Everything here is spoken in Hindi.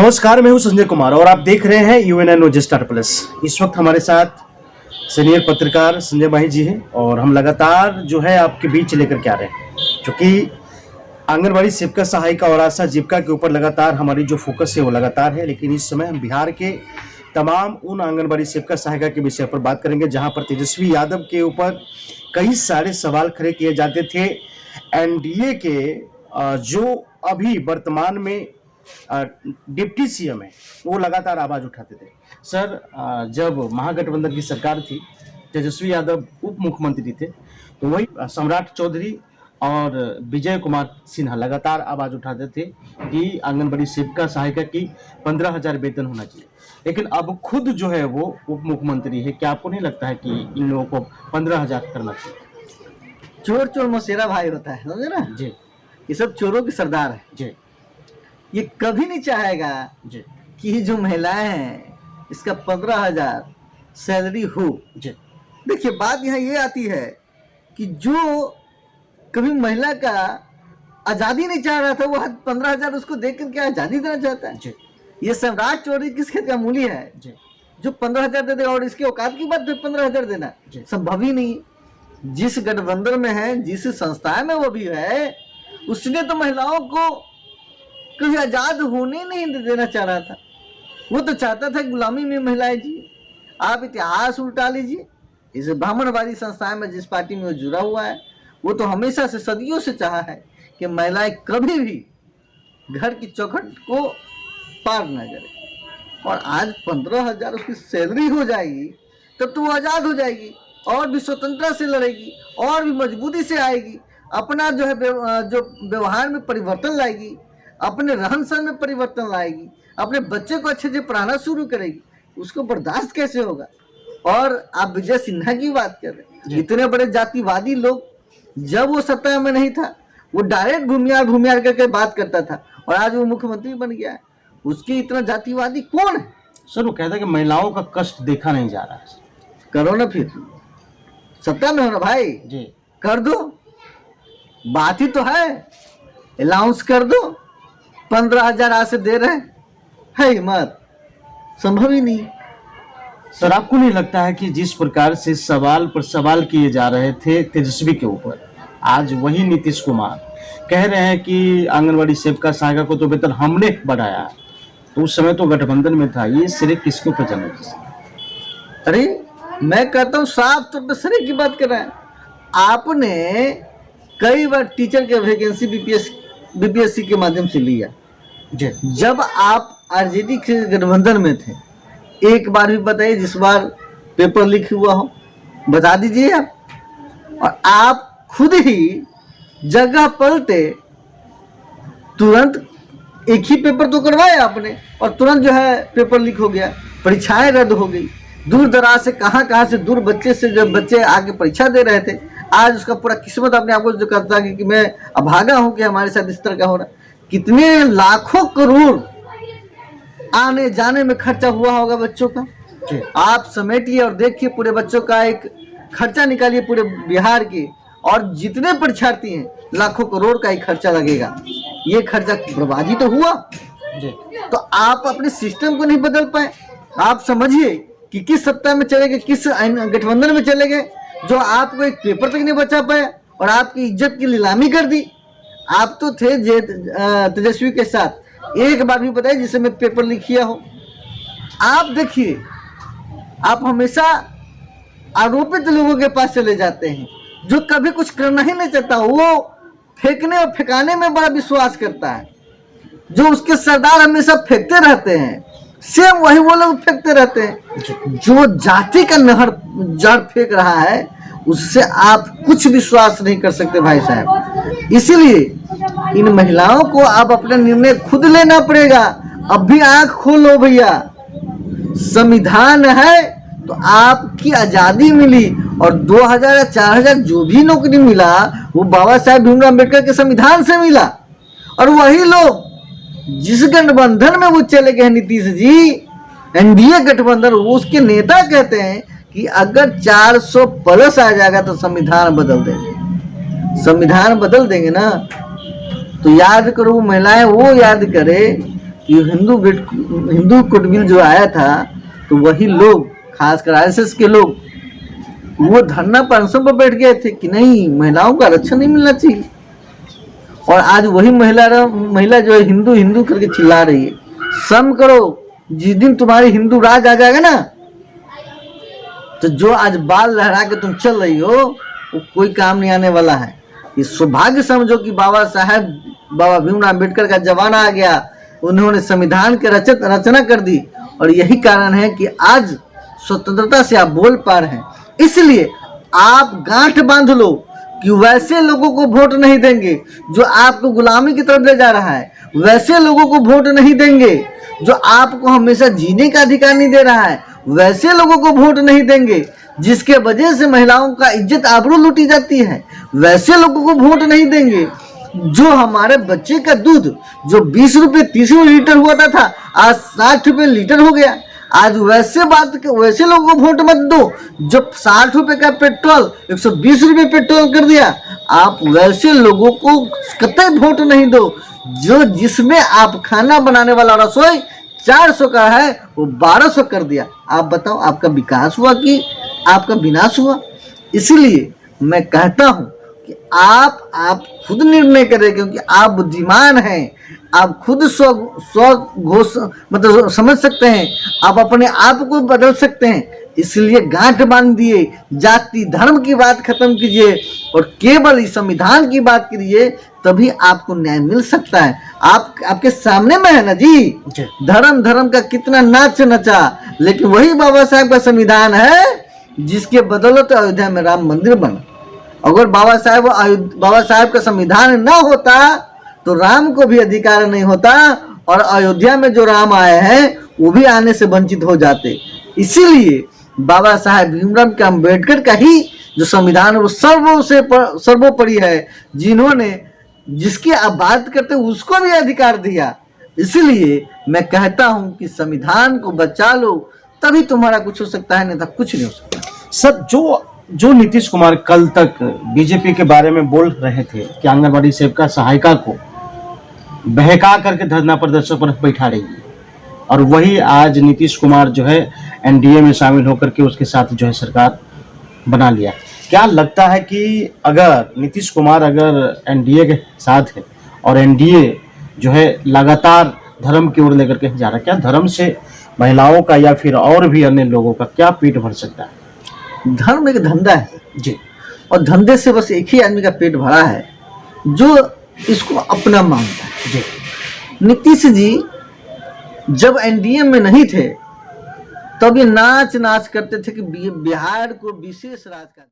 नमस्कार, मैं हूं संजय कुमार और आप देख रहे हैं यूएनएन स्टार प्लस। इस वक्त हमारे साथ सीनियर पत्रकार संजय माही जी हैं और हम लगातार जो है आपके बीच लेकर के आ रहे हैं, क्योंकि आंगनबाड़ी सेविका सहायिका और आशा जीविका के ऊपर लगातार हमारी जो फोकस है वो लगातार है। लेकिन इस समय हम बिहार के तमाम उन आंगनबाड़ी सेविका सहायिका के विषय पर बात करेंगे जहां पर तेजस्वी यादव के ऊपर कई सारे सवाल खड़े किए जाते थे। एनडीए के जो अभी वर्तमान में डिप्टी सीएम है वो लगातार आवाज उठाते थे। सर, जब महागठबंधन की सरकार थी, तेजस्वी यादव उप मुख्यमंत्री थे, तो वही सम्राट चौधरी और विजय कुमार सिन्हा लगातार आवाज उठाते थे कि आंगनबाड़ी सेविका सहायिका की 15,000 वेतन होना चाहिए। लेकिन अब खुद जो है वो उप मुख्यमंत्री है, क्या आपको नहीं लगता है कि इन लोगों को 15,000 करना चाहिए? चोर चोर मौसेरा भाई होता है, समझे ना जी। ये सब चोरों के सरदार है जी। ये कभी नहीं चाहेगा जी। कि ये जो महिलाएं हैं इसका 15,000 सैलरी हो। जी। देखिए, बात यहाँ ये आती है कि जो कभी महिला का आज़ादी नहीं चाह रहा था वो 15,000 उसको देकर क्या आज़ादी देना चाहता है? जी। ये सम्राट चौधरी किस खेत का मूली है जी। जो 15,000 दे देगा? और इसके औकात की बात 15,000 देना संभव ही नहीं है। जिस गठबंधन में है, जिस संस्था में वो भी है, उसने तो महिलाओं को कभी आजाद होने नहीं देना चाह रहा था। वो तो चाहता था गुलामी में महिलाएं जी। आप इतिहास उल्टा लीजिए, इस ब्राह्मणवादी संस्थान में जिस पार्टी में वो जुड़ा हुआ है वो तो हमेशा से सदियों से चाहा है कि महिलाएं कभी भी घर की चौखट को पार न करें। और आज 15,000 उसकी सैलरी हो जाएगी तब तो वो आज़ाद हो जाएगी और भी स्वतंत्रता से लड़ेगी और भी मजबूती से आएगी, अपना जो है जो व्यवहार में परिवर्तन लाएगी, अपने रहन सहन में परिवर्तन लाएगी, अपने बच्चे को अच्छे से पढ़ाना शुरू करेगी। उसको बर्दाश्त कैसे होगा? और आप विजय सिन्हा की बात कर रहे हैं, इतने बड़े जातिवादी लोग, जब वो सत्ता में नहीं था वो डायरेक्ट भूमियार करके बात करता था और आज वो मुख्यमंत्री बन गया है। उसके इतना जातिवादी कौन है? सर, वो कहता है कि महिलाओं का कष्ट देखा नहीं जा रहा है। करो ना, फिर सत्ता में हो ना भाई जी, कर दो। बात ही तो है, अलाउंस कर दो। 15,000 आज से दे रहे है हिम्मत? संभव ही नहीं। सर, आपको नहीं लगता है कि जिस प्रकार से सवाल पर सवाल किए जा रहे थे तेजस्वी के ऊपर, आज वही नीतीश कुमार कह रहे हैं कि आंगनबाड़ी सेविका सहायिका को तो वेतन हमने बढ़ाया, तो उस समय तो गठबंधन में था, ये सिरे किसके ऊपर चलना चाहिए? अरे मैं कहता हूँ साफ तौर पर सरे की बात कर रहे हैं। आपने कई बार टीचर के वैकेंसी बीपीएससी के माध्यम से लिया। जब आप आरजेडी के गठबंधन में थे, एक बार भी बताइए जिस बार पेपर लीक हुआ हो, बता दीजिए आप। और आप खुद ही जगह पलटे तुरंत एक ही पेपर तो करवाया आपने और तुरंत जो है पेपर लीक हो गया, परीक्षाएं रद्द हो गई। दूर दराज से कहाँ से दूर बच्चे से जब बच्चे आके परीक्षा दे रहे थे, आज उसका पूरा किस्मत अपने आप को जो करता है कि मैं अभागा हूं कि हमारे साथ इस तरह का हो रहा है। कितने लाखों करोड़ आने जाने में खर्चा हुआ होगा बच्चों का। आप समेटिए और देखिए, पूरे बच्चों का एक खर्चा निकालिए पूरे बिहार के, और जितने परीक्षार्थी हैं लाखों करोड़ का एक खर्चा लगेगा। ये खर्चा बर्बादी तो हुआ। तो आप अपने सिस्टम को नहीं बदल पाए। आप समझिए कि किस सत्ता में चले गए, किस गठबंधन में चले गए जो आपको एक पेपर तक नहीं बचा पाया और आपकी इज्जत की नीलामी कर दी। आप तो थे तेजस्वी के साथ, एक बार भी बताइए जिससे मैं पेपर लीक किया हो। आप देखिए, आप हमेशा आरोपित लोगों के पास चले जाते हैं जो कभी कुछ करना ही नहीं चाहता। वो फेंकने और फेंकाने में बड़ा विश्वास करता है। जो उसके सरदार हमेशा फेंकते रहते हैं, सेम वही वो लोग फेंकते रहते हैं। जो जाति का नहर जड़ फेंक रहा है उससे आप कुछ विश्वास नहीं कर सकते भाई साहब। इसीलिए इन महिलाओं को आप अपना निर्णय खुद लेना पड़ेगा। अब भी आंख खोलो भैया, संविधान है तो आपकी आजादी मिली और 2,000 या 4,000 जो भी नौकरी मिला वो बाबा साहेब भीमराव अम्बेडकर के संविधान से मिला। और वही लोग जिस गठबंधन में वो चले गए नीतीश जी, एनडीए गठबंधन, वो उसके नेता कहते हैं कि अगर 400 प्लस आ जाएगा तो संविधान बदल देंगे। संविधान बदल देंगे ना, तो याद करो महिलाएं वो याद करे कि हिंदू कोड बिल जो आया था, तो वही लोग, खासकर आरएसएस के लोग, वो धरना पर अनशन पर बैठ गए थे कि नहीं, महिलाओं का आरक्षण नहीं मिलना चाहिए। और आज वही महिला जो है हिंदू हिंदू करके चिल्ला रही है। सम करो, जिस दिन तुम्हारी हिंदू राज आ जाएगा ना, तो जो आज बाल लहरा के तुम चल रही हो वो कोई काम नहीं आने वाला है। ये सौभाग्य समझो कि बाबा भीमराव अम्बेडकर का जमाना आ गया, उन्होंने संविधान के रचना कर दी, और यही कारण है कि आज स्वतंत्रता से आप बोल पा रहे हैं। इसलिए आप गांठ बांध लो कि वैसे लोगों को वोट नहीं देंगे जो आपको गुलामी की तरफ ले जा रहा है, वैसे लोगों को वोट नहीं देंगे जो आपको हमेशा जीने का अधिकार नहीं दे रहा है, वैसे लोगों को वोट नहीं देंगे जिसके वजह से महिलाओं का इज्जत आबरू लूटी जाती है, वैसे लोगों को वोट नहीं देंगे जो हमारे बच्चे का दूध जो 20 रुपये 30 रुपये लीटर हुआ था आज 60 रुपये लीटर हो गया। आज वैसे लोगों को वोट मत दो जो 60 रुपये का पेट्रोल 120 रुपये पेट्रोल कर दिया। आप वैसे लोगों को कतई वोट नहीं दो जो जिसमें आप खाना बनाने वाला रसोई 400 का है वो 1200 कर दिया। आप बताओ, आपका विकास हुआ कि आपका विनाश हुआ? इसलिए मैं कहता हूं कि आप खुद निर्णय करें, क्योंकि आप बुद्धिमान हैं, आप खुद मतलब समझ सकते हैं, आप अपने आप को बदल सकते हैं। इसलिए गांठ बांध दिए, जाति धर्म की बात खत्म कीजिए और केवल इस संविधान की बात कीजिए, तभी आपको न्याय मिल सकता है। आपके सामने में है ना जी, धर्म का कितना नाच नचा, लेकिन वही बाबा साहब का संविधान है जिसके बदौलत अयोध्या में राम मंदिर बना। अगर बाबा साहब का संविधान ना होता तो राम को भी अधिकार नहीं होता, और अयोध्या में जो राम आए हैं वो भी आने से वंचित हो जाते। इसीलिए बाबा साहब भीमराव अम्बेडकर का ही जो संविधान वो सर्वोपरि है, जिन्होंने जिसकी आप बात करते उसको भी अधिकार दिया। इसलिए मैं कहता हूं कि संविधान को बचा लो, तभी तुम्हारा कुछ हो सकता है, नहीं तो कुछ नहीं हो सकता। सर, जो नीतीश कुमार कल तक बीजेपी के बारे में बोल रहे थे कि आंगनबाड़ी सेविका सहायिका को बहका करके धरना प्रदर्शन पर बैठा रही है, और वही आज नीतीश कुमार जो है एनडीए में शामिल होकर के उसके साथ जो है सरकार बना लिया। क्या लगता है कि अगर नीतीश कुमार अगर एनडीए के साथ है और एनडीए जो है लगातार धर्म की ओर लेकर के जा रहा है, क्या धर्म से महिलाओं का या फिर और भी अन्य लोगों का क्या पेट भर सकता है? धर्म एक धंधा है जी, और धंधे से बस एक ही आदमी का पेट भरा है जो इसको अपना मानता है। जी, नीतीश जी जब एनडीए में नहीं थे तब ये नाच करते थे कि बिहार को विशेष राज का